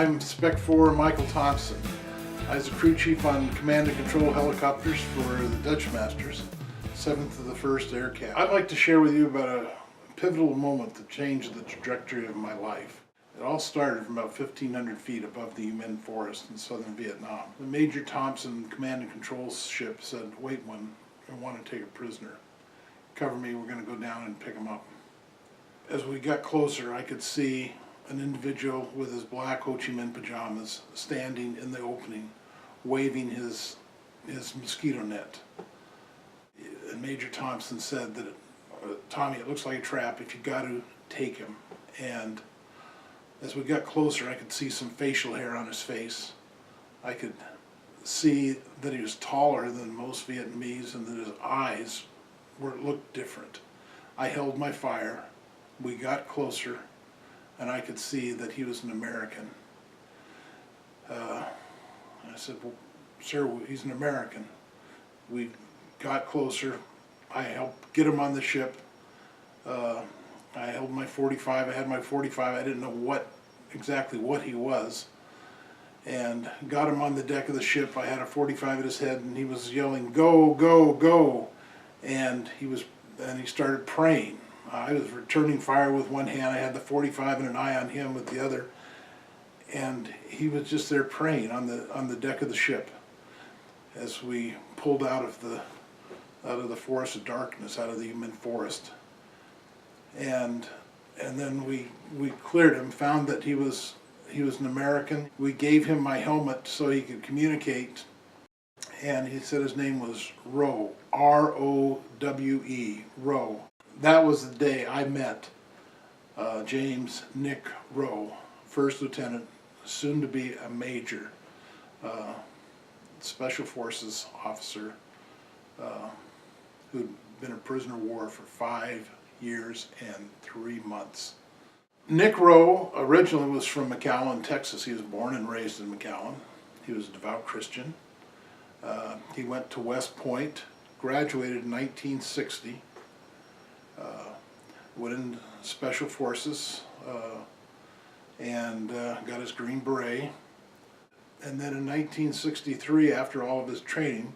I'm Spec 4 Michael Thompson. I was a crew chief on command and control helicopters for the Dutch Masters, 7th of the 1st Air Cav. I'd like to share with you about a pivotal moment that changed the trajectory of my life. It all started from about 1,500 feet above the U Minh forest in southern Vietnam. The Major Thompson command and control ship said, "Wait one, I want to take a prisoner. Cover me, we're going to go down and pick him up." As we got closer, I could see an individual with his black Ho Chi Minh pajamas standing in the opening, waving his mosquito net. And Major Thompson said that, "Tommy, it looks like a trap. If you got to, take him." And as we got closer, I could see some facial hair on his face. I could see that he was taller than most Vietnamese and that his eyes looked different. I held my fire. We got closer, and I could see that he was an American. I said, "Well, sir, he's an American." We got closer. I helped get him on the ship. I held my 45. I had my 45. I didn't know exactly what he was, and got him on the deck of the ship. I had a 45 at his head, and he was yelling, "Go, go, go!" And he started praying. I was returning fire with one hand. I had the 45 and an eye on him with the other, and he was just there praying on the deck of the ship as we pulled out of the forest of darkness, out of the U Minh forest. And then we cleared him, found that he was an American. We gave him my helmet so he could communicate, and he said his name was Rowe, R-O-W-E, Rowe. That was the day I met James Nick Rowe, First Lieutenant, soon to be a Major, Special Forces officer, who'd been a prisoner of war for 5 years and 3 months. Nick Rowe originally was from McAllen, Texas. He was born and raised in McAllen. He was a devout Christian. He went to West Point, graduated in 1960, went into Special Forces, and got his Green Beret. And then in 1963, after all of his training,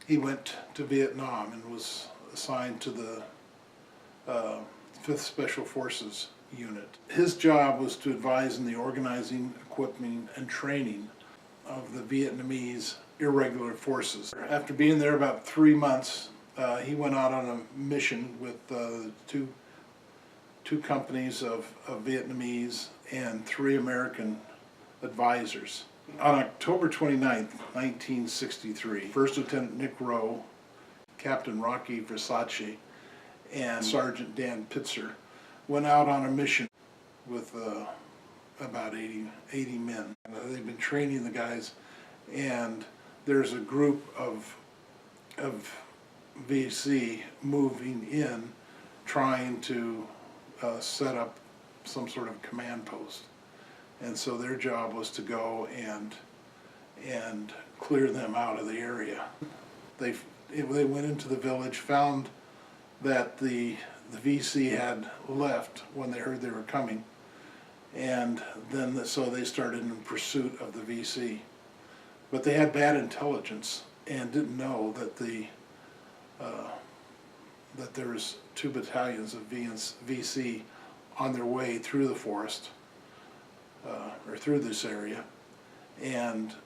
he went to Vietnam and was assigned to the 5th Special Forces unit. His job was to advise in the organizing, equipping, and training of the Vietnamese irregular forces. After being there about 3 months, he went out on a mission with two companies of Vietnamese and 3 American advisors. On October 29th, 1963, First Lieutenant Nick Rowe, Captain Rocky Versace, and Sergeant Dan Pitzer went out on a mission with about 80 men. They've been training the guys, and there's a group of VC moving in, trying to set up some sort of command post. And so their job was to go and clear them out of the area. They went into the village, found that the VC had left when they heard they were coming, and then so they started in pursuit of the VC. But they had bad intelligence and didn't know that that there was 2 battalions of VC on their way through the forest, or through this area, and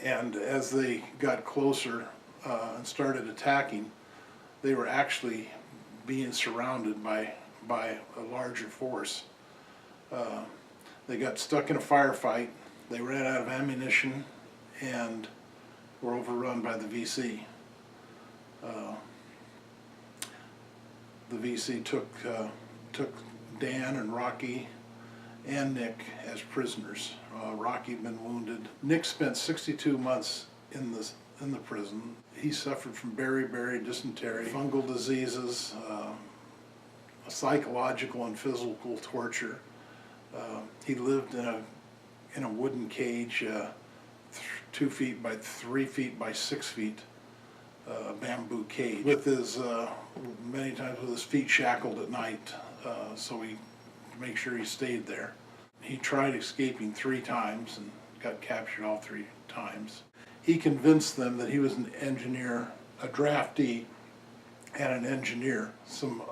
as they got closer and started attacking, they were actually being surrounded by a larger force. They got stuck in a firefight. They ran out of ammunition and were overrun by the VC. The VC took Dan and Rocky and Nick as prisoners. Rocky had been wounded. Nick spent 62 months in the prison. He suffered from beriberi, dysentery, fungal diseases, psychological and physical torture. He lived in a wooden cage, 2 feet by 3 feet by 6 feet, bamboo cage, with his many times with his feet shackled at night, so he make sure he stayed there. He tried escaping 3 times and got captured all 3 times. He convinced them that he was an engineer, a draftee and an engineer. Some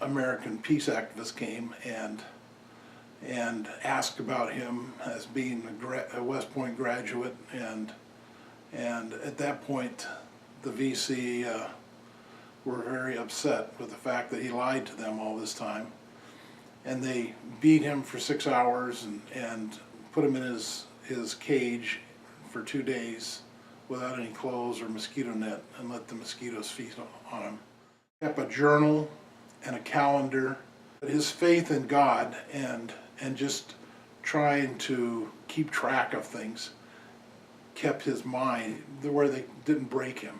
American peace activists came and asked about him as being a West Point graduate, and at that point the VC were very upset with the fact that he lied to them all this time, and they beat him for 6 hours and put him in his cage for 2 days without any clothes or mosquito net, and let the mosquitoes feed on him. He kept a journal and a calendar. His faith in God and just trying to keep track of things kept his mind where they didn't break him.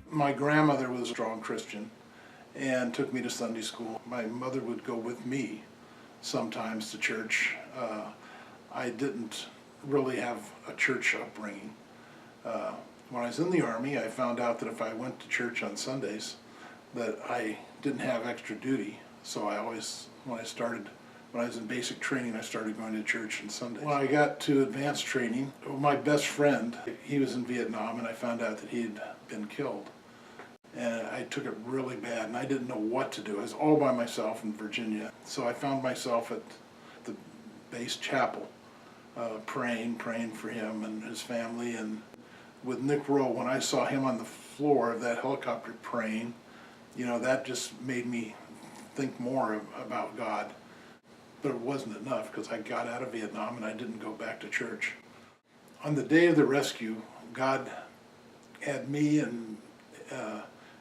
My grandmother was a strong Christian and took me to Sunday school. My mother would go with me sometimes to church. I didn't really have a church upbringing. When I was in the Army, I found out that if I went to church on Sundays, that I didn't have extra duty. So I always, when I was in basic training, I started going to church on Sundays. When I got to advanced training, my best friend, he was in Vietnam, and I found out that he had been killed. And I took it really bad, and I didn't know what to do. I was all by myself in Virginia. So I found myself at the base chapel, praying for him and his family. And with Nick Rowe, when I saw him on the floor of that helicopter praying, that just made me think more about God. But it wasn't enough, because I got out of Vietnam and I didn't go back to church. On the day of the rescue, God had me and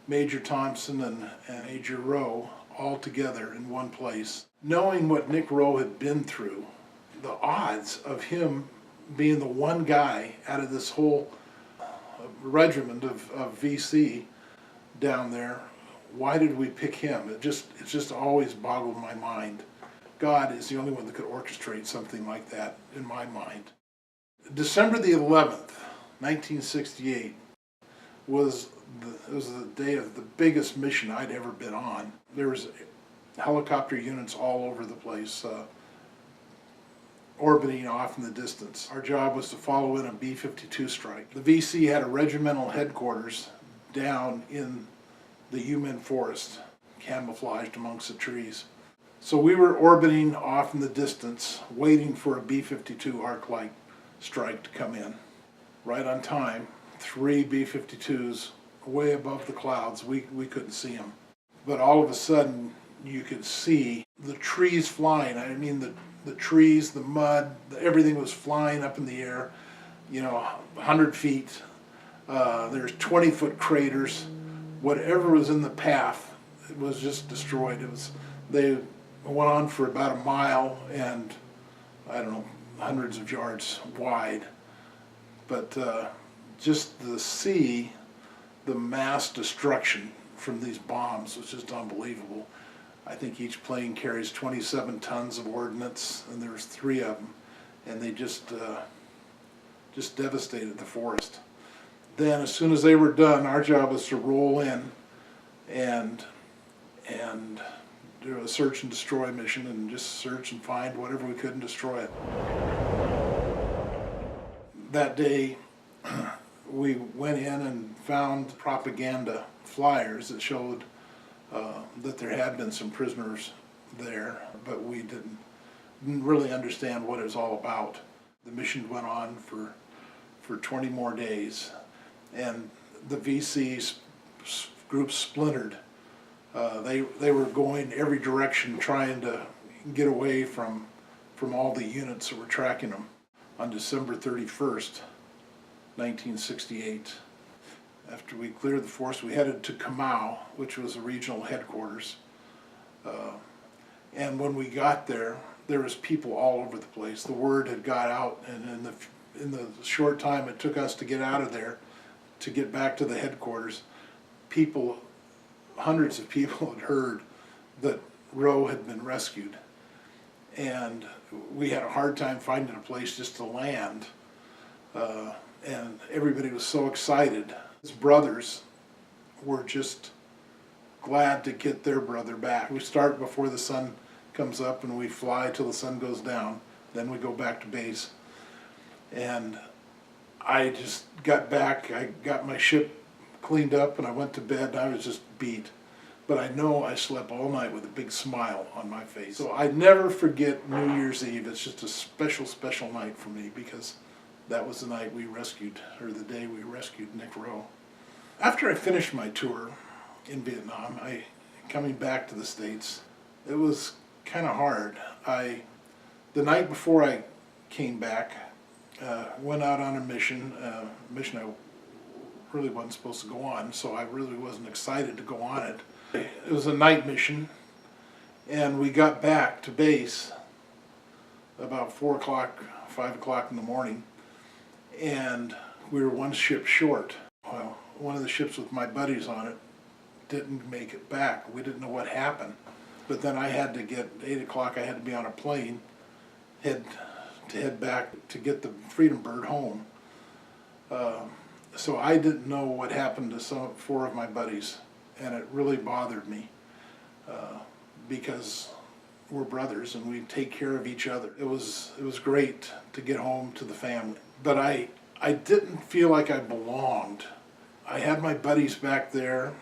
Major Thompson and Major Rowe all together in one place. Knowing what Nick Rowe had been through, the odds of him being the one guy out of this whole regiment of VC down there, why did we pick him? It just always boggled my mind. God is the only one that could orchestrate something like that in my mind. December the 11th, 1968 was the day of the biggest mission I'd ever been on. There was helicopter units all over the place, orbiting off in the distance. Our job was to follow in a B-52 strike. The VC had a regimental headquarters down in the Yumen forest, camouflaged amongst the trees. So we were orbiting off in the distance, waiting for a B-52 arc light strike to come in. Right on time, 3 B-52s way above the clouds. We couldn't see them. But all of a sudden, you could see the trees flying. I mean, the trees, the mud, everything was flying up in the air, 100 feet. There's 20-foot craters. Whatever was in the path, it was just destroyed. They went on for about a mile and, I don't know, hundreds of yards wide. But just to see the mass destruction from these bombs was just unbelievable. I think each plane carries 27 tons of ordnance, and there's 3 of them, and they just devastated the forest. Then, as soon as they were done, our job was to roll in and do a search and destroy mission, and just search and find whatever we could and destroy it. That day, we went in and found propaganda flyers that showed that there had been some prisoners there, but we didn't really understand what it was all about. The mission went on for 20 more days, and the VC group splintered. They were going every direction trying to get away from all the units that were tracking them. On December 31st, 1968, after we cleared the forest, we headed to Kamau, which was the regional headquarters. And when we got there was people all over the place. The word had got out, and in the short time it took us to get out of there, to get back to the headquarters, hundreds of people had heard that Rowe had been rescued. And we had a hard time finding a place just to land. And everybody was so excited. His brothers were just glad to get their brother back. We start before the sun comes up and we fly till the sun goes down. Then we go back to base. And I just got back, I got my ship cleaned up and I went to bed and I was just beat. But I know I slept all night with a big smile on my face. So I never forget New Year's Eve. It's just a special, special night for me because that was the night we rescued, or the day we rescued Nick Rowe. After I finished my tour in Vietnam, coming back to the States, it was kind of hard. The night before I came back, went out on a mission I really wasn't supposed to go on, so I really wasn't excited to go on it. It was a night mission, and we got back to base about 4 o'clock, 5 o'clock in the morning, and we were one ship short. Well, one of the ships with my buddies on it didn't make it back. We didn't know what happened. But then I had to get, 8 o'clock, I had to be on a plane, head back to get the Freedom Bird home. So I didn't know what happened to 4 of my buddies, and it really bothered me because we're brothers and we take care of each other. It was great to get home to the family, but I didn't feel like I belonged. I had my buddies back there.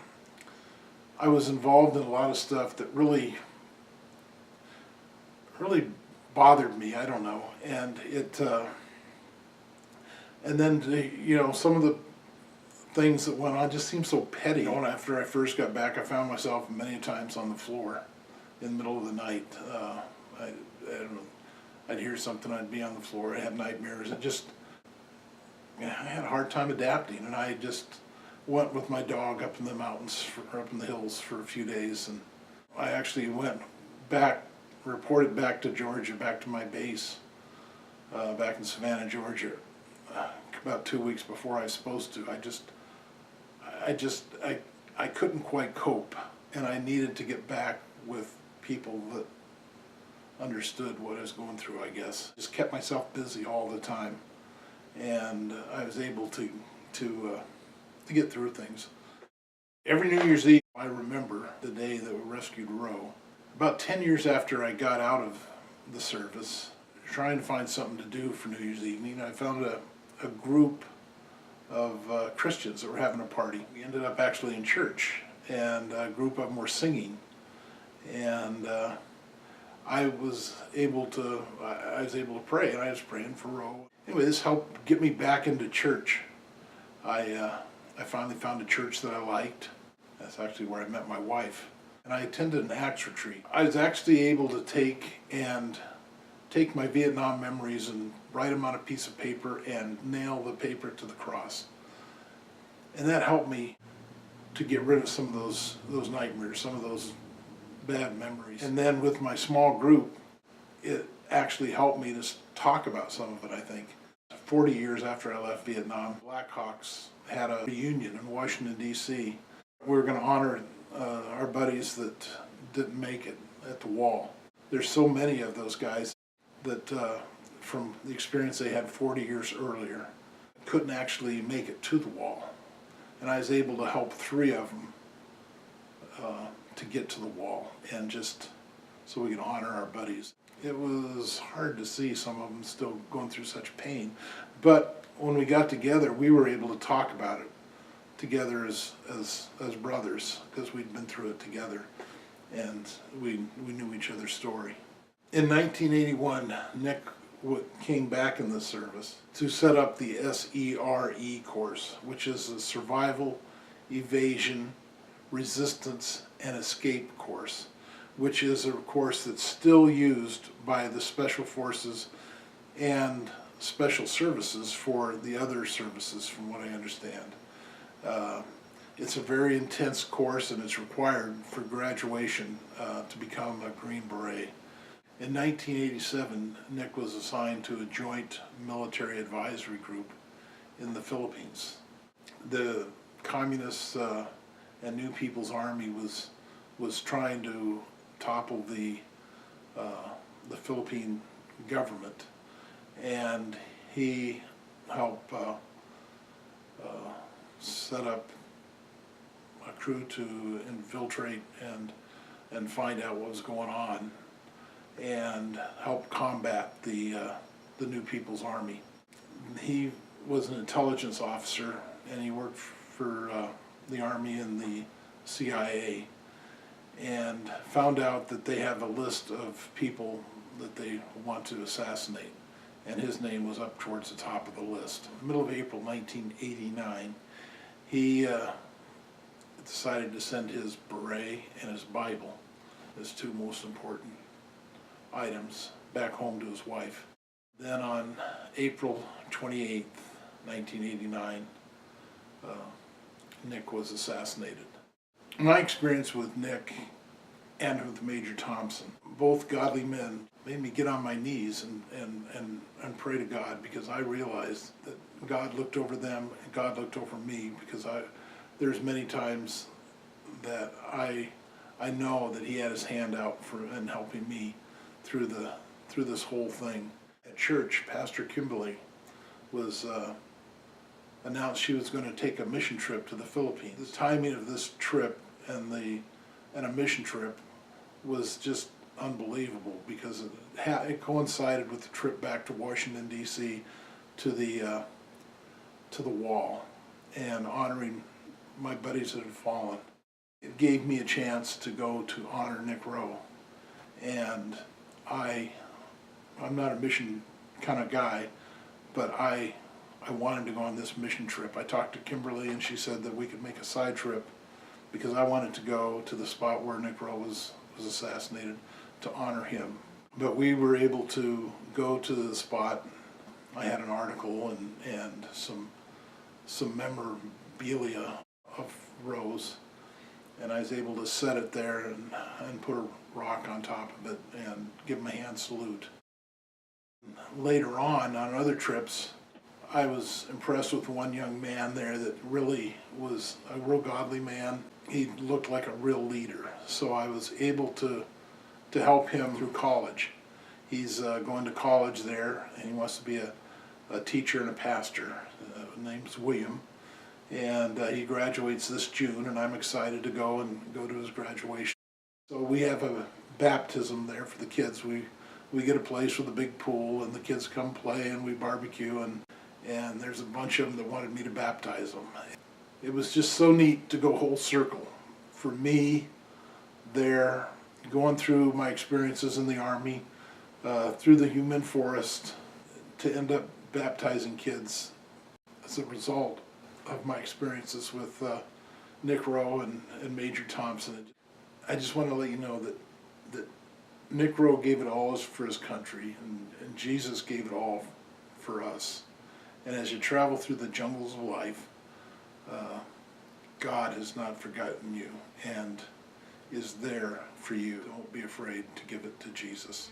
I was involved in a lot of stuff that really bothered me. I don't know, and and then some of the things that went on just seemed so petty. After I first got back, I found myself many times on the floor in the middle of the night. I don't know, I'd hear something, I'd be on the floor, I'd have nightmares. I had a hard time adapting, and I just went with my dog up in the mountains, up in the hills for a few days, and I actually went back, reported back to Georgia, back to my base, back in Savannah, Georgia, about 2 weeks before I was supposed to. I couldn't quite cope, and I needed to get back with people that understood what I was going through, I guess. Just kept myself busy all the time, and I was able to get through things. Every New Year's Eve, I remember the day that we rescued Rowe. About 10 years after I got out of the service, trying to find something to do for New Year's evening, I found a group of Christians that were having a party. We ended up actually in church, and a group of them were singing, and I was able to pray, and I was praying for Rowe. Anyway, this helped get me back into church. I finally found a church that I liked. That's actually where I met my wife. And I attended an Acts retreat. I was actually able to take my Vietnam memories and write them on a piece of paper and nail the paper to the cross. And that helped me to get rid of some of those nightmares, some of those bad memories. And then with my small group, it actually helped me to talk about some of it, I think. 40 years after I left Vietnam, Blackhawks had a reunion in Washington, D.C. We were going to honor our buddies that didn't make it at the wall. There's so many of those guys that, from the experience they had 40 years earlier, couldn't actually make it to the wall. And I was able to help 3 of them to get to the wall, and just so we can honor our buddies. It was hard to see some of them still going through such pain, but when we got together, we were able to talk about it together as brothers, because we'd been through it together, and we knew each other's story. In 1981, Nick came back in the service to set up the SERE course, which is a Survival, Evasion, Resistance, and Escape course, which is a course that's still used by the Special Forces and Special Services for the other services, from what I understand. It's a very intense course, and it's required for graduation to become a Green Beret. In 1987, Nick was assigned to a joint military advisory group in the Philippines. The Communists and New People's Army was trying to topple the Philippine government, and he helped set up a crew to infiltrate and find out what was going on and help combat the New People's Army. He was an intelligence officer, and he worked for the Army and the CIA, and found out that they have a list of people that they want to assassinate, and his name was up towards the top of the list. In the middle of April 1989, he decided to send his beret and his Bible, his two most important items, back home to his wife. Then on April 28th, 1989, Nick was assassinated. My experience with Nick and with Major Thompson, both godly men, made me get on my knees and pray to God, because I realized that God looked over them and God looked over me, because there's many times that I know that he had his hand out in helping me through this whole thing. At church, Pastor Kimberly was announced she was going to take a mission trip to the Philippines. The timing of this trip and a mission trip was just unbelievable, because it coincided with the trip back to Washington, D.C. to the wall and honoring my buddies that had fallen. It gave me a chance to go to honor Nick Rowe, and I'm not a mission kind of guy, but I wanted to go on this mission trip. I talked to Kimberly, and she said that we could make a side trip, because I wanted to go to the spot where Nick Rowe was assassinated to honor him. But we were able to go to the spot. I had an article and some memorabilia of Rowe's, and I was able to set it there and put a rock on top of it and give him a hand salute. Later on other trips, I was impressed with one young man there that really was a real godly man. He looked like a real leader, so I was able to help him through college. He's going to college there, and he wants to be a teacher and a pastor. His name's William, and he graduates this June, and I'm excited to go to his graduation. So we have a baptism there for the kids. We get a place with a big pool, and the kids come play, and we barbecue, and there's a bunch of them that wanted me to baptize them. It was just so neat to go whole circle. For me, there, going through my experiences in the Army, through the human forest, to end up baptizing kids as a result of my experiences with Nick Rowe and Major Thompson. I just want to let you know that Nick Rowe gave it all for his country, and Jesus gave it all for us. And as you travel through the jungles of life, God has not forgotten you and is there for you. Don't be afraid to give it to Jesus.